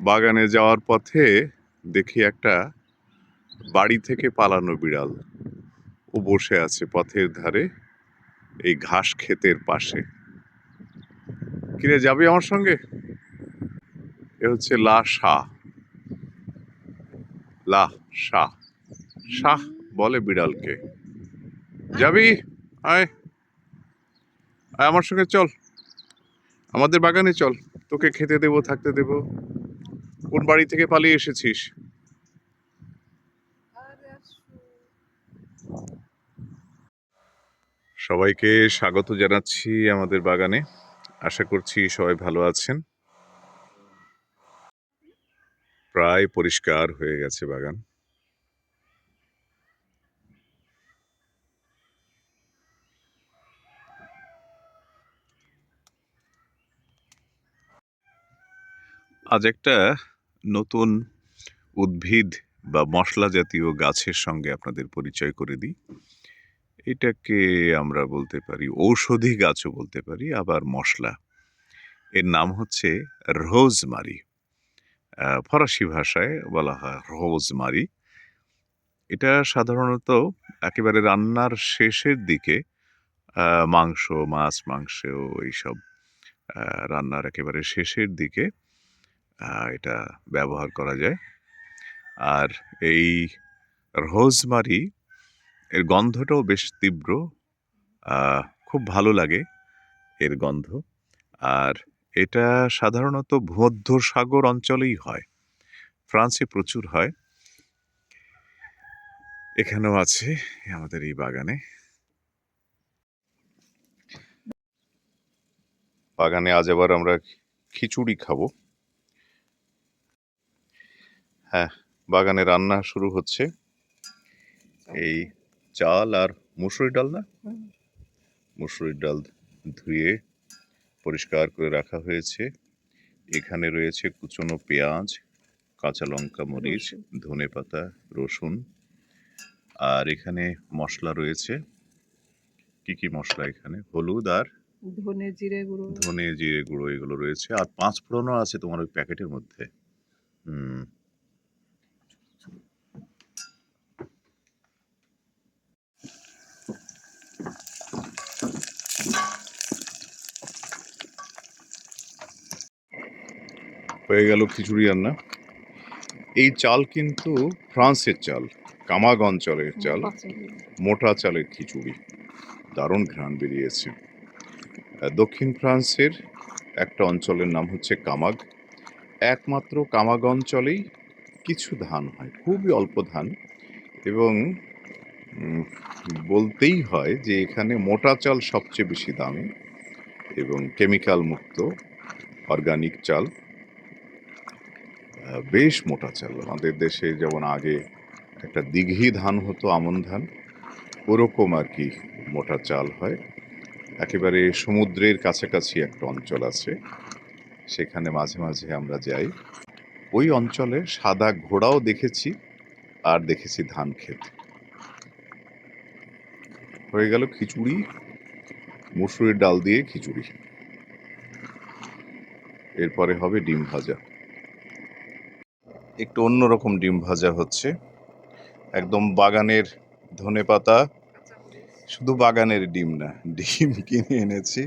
বাগানে যাওয়ার পথে দেখি একটা বাড়ি থেকে পালানো বিড়াল। ও বসে আছে পথের ধারে এই ঘাস ক্ষেতের পাশে। কিরে, যাবি আমার সঙ্গে? এ হচ্ছে লা শাহ। লা শাহ। শাহ বলে বিড়ালকে। যাবি? আয় আয় আমার সঙ্গে চল, আমাদের বাগানে চল, তোকে খেতে দেবো, থাকতে দেবো। কোন বাড়ি থেকে পালিয়ে এসেছিস? সবাইকে স্বাগত জানাচ্ছি আমাদের বাগানে। আশা করছি সবাই ভালো আছেন। প্রায় পরিষ্কার হয়ে গেছে বাগান। আজ একটা নতুন উদ্ভিদ বা মশলা জাতীয় গাছের সঙ্গে আপনাদের পরিচয় করে দিই। এটাকে আমরা বলতে পারি ঔষধি গাছও বলতে পারি, আবার মশলা। এর নাম হচ্ছে রোজমারি। ফরাসি ভাষায় বলা হয় রোজমারি। এটা সাধারণত একেবারে রান্নার শেষের দিকে মাংস, মাছ-মাংস এইসব রান্নার একেবারে শেষের দিকে এটা ব্যবহার করা যায়। আর এই রোজমারি এর গন্ধটাও বেশ তীব্র, খুব ভালো লাগে এর গন্ধ। আর এটা সাধারণত ভূমধ্যসাগর অঞ্চলেই হয়, ফ্রান্সে প্রচুর হয়। এখানেও আছে আমাদের এই বাগানে। আজ আবার আমরা খিচুড়ি খাবো। হ্যাঁ, বাগানে রান্না শুরু হচ্ছে। এই চাল আর মুসুরির ডাল, না মুসুরির ডাল ধুয়ে পরিষ্কার করে রাখা হয়েছে। এখানে রয়েছে কুচনো পেঁয়াজ, কাঁচা লঙ্কা, মরিচ, ধনেপাতা, রসুন। আর এখানে মশলা রয়েছে। কি কি মশলা? এখানে হলুদ আর ধনে জিরে গুঁড়ো এগুলো রয়েছে। আর 5 ফোড়নও আছে তোমার ওই প্যাকেটের মধ্যে। হয়ে গেল খিচুড়ি রান্না। এই চাল কিন্তু ফ্রান্সের চাল, কামাগ অঞ্চলের চাল, মোটা চালের খিচুড়ি। দারুণ ঘ্রাণ বেরিয়েছে। দক্ষিণ ফ্রান্সের একটা অঞ্চলের নাম হচ্ছে কামাগ। একমাত্র কামাগ অঞ্চলেই কিছু ধান হয়, খুবই অল্প ধান, এবং বলতেই হয় যে এখানে মোটা চাল সবচেয়ে বেশি দামি এবং কেমিক্যাল মুক্ত অর্গানিক চাল। বেশ মোটা চাল। আমাদের দেশে যেমন আগে একটা দিঘি ধান হতো, আমন ধান, ওরকম আর কি মোটা চাল হয়। একেবারে সমুদ্রের কাছাকাছি একটা অঞ্চল আছে, সেখানে মাঝে মাঝে আমরা যাই। ওই অঞ্চলে সাদা ঘোড়াও দেখেছি, আর দেখেছি ধান ক্ষেত। হয়ে গেল খিচুড়ি, মুসুরির ডাল দিয়ে খিচুড়ি। এরপরে হবে ডিম ভাজা। একটু অন্যরকম ডিম ভাজা হচ্ছে, একদম বাগানের ধনেপাতা, শুধু বাগানের ডিম না, ডিম কিনে এনেছি।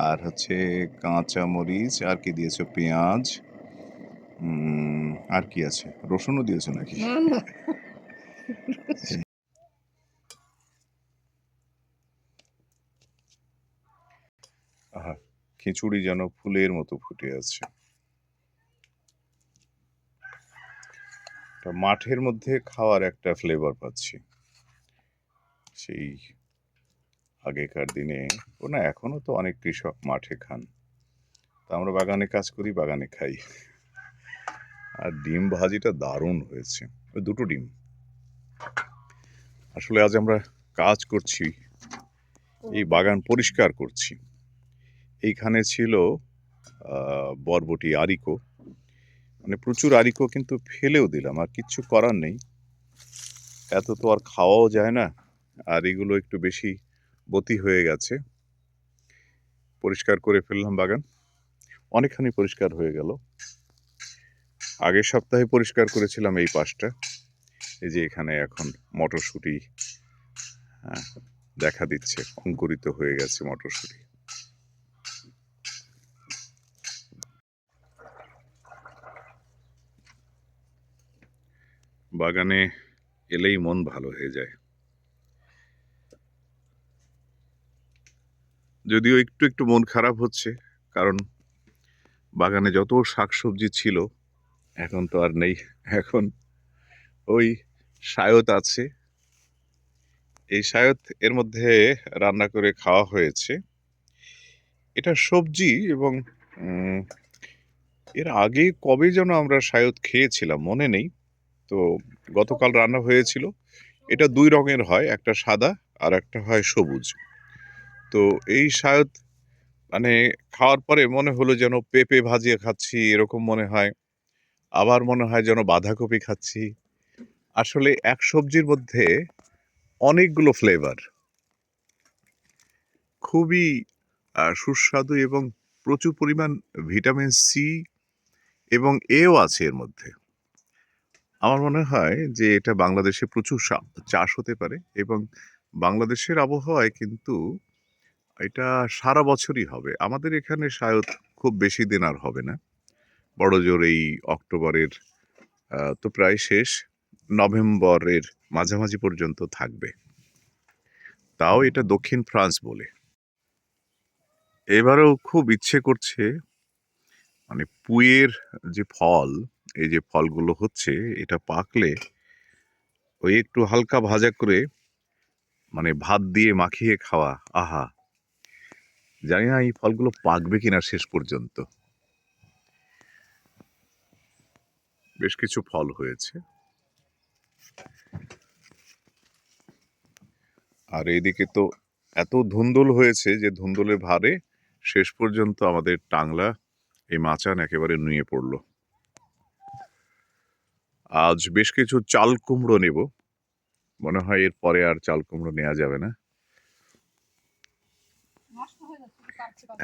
আর হচ্ছে কাঁচা মরিচ, আর কি দিয়েছো? পেঁয়াজ, আর কি আছে? রসুনও দিয়েছো নাকি? আহা, খিচুড়ি যেন ফুলের মতো ফুটে আছে। মাঠের মধ্যে খাওয়ার একটা ফ্লেভার পাচ্ছি, সেই আগেকার দিনে। ও না, এখনো তো অনেক কৃষক মাঠে খান, তা আমরা বাগানে কাজ করি, বাগানে খাই। আর ডিম ভাজিটা দারুণ হয়েছে, ওই দুটো ডিম। আসলে আজ আমরা কাজ করছি, এই বাগান পরিষ্কার করছি। এইখানে ছিল বরবটি, আরিকো, মানে প্রচুর আরিকো, কিন্তু ফেলেও দিলাম, আর কিচ্ছু করার নেই। এত তো আর খাওয়াও যায় না, আর এগুলো একটু বেশি বতি হয়ে গেছে। পরিষ্কার করে ফেললাম বাগান, অনেকখানি পরিষ্কার হয়ে গেল। আগের সপ্তাহে পরিষ্কার করেছিলাম এই পাশটা। এই যে এখানে এখন মটরশুঁটি দেখা দিচ্ছে, অঙ্কুরিত হয়ে গেছে মটরশুঁটি। বাগানে এলেই মন ভালো হয়ে যায়। যদিও একটু একটু মন খারাপ হচ্ছে, কারণ বাগানে যত শাকসবজি ছিল এখন তো আর নেই। এখন ওই শায়ত আছে, এই শায়ত এর মধ্যে রান্না করে খাওয়া হয়েছে। এটা সবজি এবং এর আগে কবে যেন আমরা শায়ত খেয়েছিলাম মনে নেই। তো গতকাল রান্না হয়েছিল। এটা 2 রঙের হয়, একটা সাদা আর একটা হয় সবুজ। তো এই শায়ত মানে খাওয়ার পরে মনে হলো যেন পেঁপে ভাজিয়ে খাচ্ছি এরকম মনে হয়, আবার মনে হয় যেন বাঁধাকপি খাচ্ছি। আসলে এক সবজির মধ্যে অনেকগুলো ফ্লেভার, খুবই সুস্বাদু এবং প্রচুর পরিমাণ ভিটামিন সি এবং এও আছে এর মধ্যে। আমার মনে হয় যে এটা বাংলাদেশে প্রচুর চাষ হতে পারে এবং বাংলাদেশের আবহাওয়ায় কিন্তু এটা সারা বছরই হবে। আমাদের এখানে শায়দ খুব বেশি দিন আর হবে না। বড়জোর এই অক্টোবরের তো প্রায় শেষ, নভেম্বরের মাঝামাঝি পর্যন্ত থাকবে। তাও এটা দক্ষিণ ফ্রান্স বলে। এবারেও খুব ইচ্ছে করছে মানে পুঁইয়ের যে ফল, এই যে ফলগুলো হচ্ছে এটা পাকলে ওই একটু হালকা ভাজা করে মানে ভাত দিয়ে মাখিয়ে খাওয়া, আহা! জানি না এই ফলগুলো পাকবে কিনা শেষ পর্যন্ত। বেশ কিছু ফল হয়েছে। আর এইদিকে তো এত ধুন্দুল হয়েছে যে ধুন্দুলের ভারে শেষ পর্যন্ত আমাদের টাংলা এই মাচান একেবারে নুয়ে পড়ল। আজ বেশ কিছু চাল কুমড়ো নেব, মনে হয় এর পরে আর চাল কুমড়ো নেওয়া যাবে না।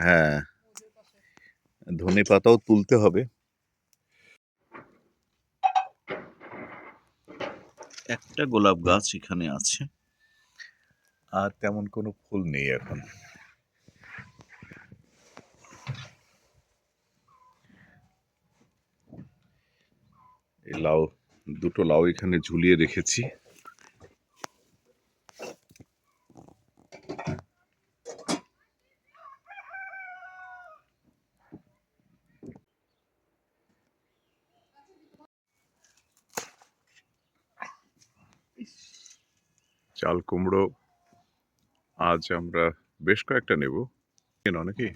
হ্যাঁ, ধনে পাতাও তুলতে হবে। একটা গোলাপ গাছ এখানে আছে, আর তেমন কোনো ফুল নেই এখন। এই লাউ, দুটো লাউ এখানে ঝুলিয়ে রেখেছি। চাল কুমড়ো আজ আমরা বেশ কয়েকটা নেব, কেন নাকি?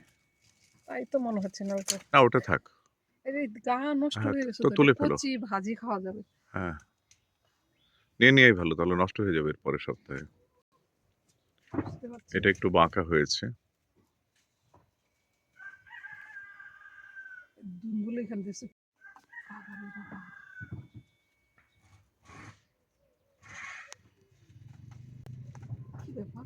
তাই তো মনে হচ্ছে না ওটা। না ওটা থাক। এই গা নষ্ট হ্যাঁ, হয়ে গেছে তো তো, তুলে ফেলো। কচি ভাজি খাওয়া যাবে। হ্যাঁ, নিয়ে নেওয়াই ভালো, তাহলে নষ্ট হয়ে যাবে এর পরের সপ্তাহে। বুঝতে পারছি। এটা একটু বাঁকা হয়েছে। ডিমগুলো এখান থেকে কি ব্যাপার?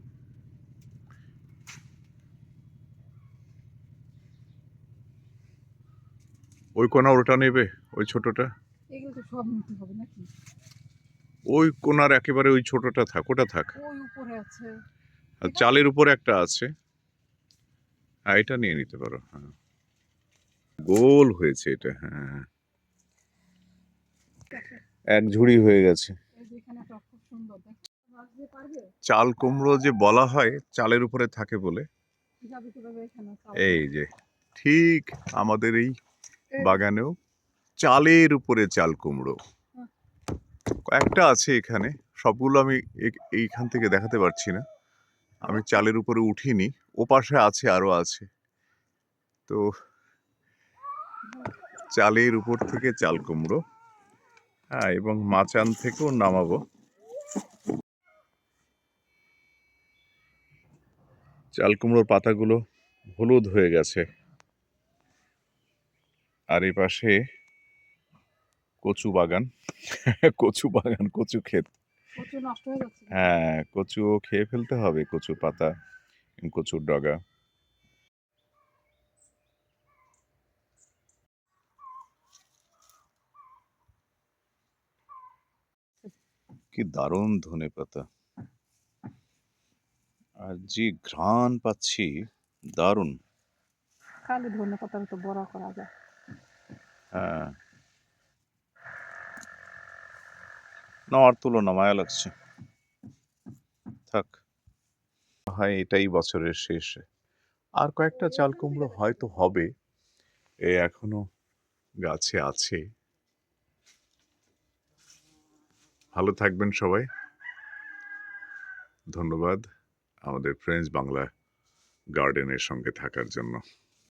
ওই কোনা ওটা নেবে, ওই ছোটটা? এগুলো তো সব নিতে হবে নাকি? ওই কোনার একেবারে ওই ছোটটা থাক, ওটা থাক। ওই উপরে আছে। আর চালের উপরে একটা আছে, হ্যাঁ এটা নিয়ে নিতে পারো। হ্যাঁ, গোল হয়েছে এটা। হ্যাঁ, এক ঝুড়ি হয়ে গেছে। এই যে এখানে একটা খুব সুন্দর ভাজতে পারবে? চাল কুমড়ো যে বলা হয় চালের উপরে থাকে বলে, যাবে কিভাবে এখানে? এই যে ঠিক আমাদের এই বাগানেও চালের উপরে চাল কুমড়ো কয়েকটা আছে এখানে। সবগুলো আমি এইখান থেকে দেখাতে পারছি না, আমি চালের উপরে উঠিনি। ও পাশে আছে, আরো আছে। তো চালের উপর থেকে চাল কুমড়ো, হ্যাঁ, এবং মাচান থেকেও নামাবো। চাল কুমড়োর পাতাগুলো হলুদ হয়ে গেছে। আর এই পাশে কচু বাগান, কচু বাগান, কচু ক্ষেত। কচু নষ্ট হয়ে যাচ্ছে। হ্যাঁ, কচুও খেয়ে ফেলতে হবে, কচুর পাতা, কচুর ডগা। কি দারুণ ধনেপাতা, আর যে ঘ্রাণ পাচ্ছি, দারুণ। খালি ধনে পাতার তো বড়া করা যায়। হ্যাঁ, নেওয়ার তুলনা মায়া লাগছে। থাক, হয় এটাই বছরের শেষে। আর কয়েকটা চাল কুমড়ো হয়তো হবে, এ এখনো গাছে আছে। ভালো থাকবেন সবাই। ধন্যবাদ আমাদের ফ্রেঞ্চ বাংলা গার্ডেনের সঙ্গে থাকার জন্য।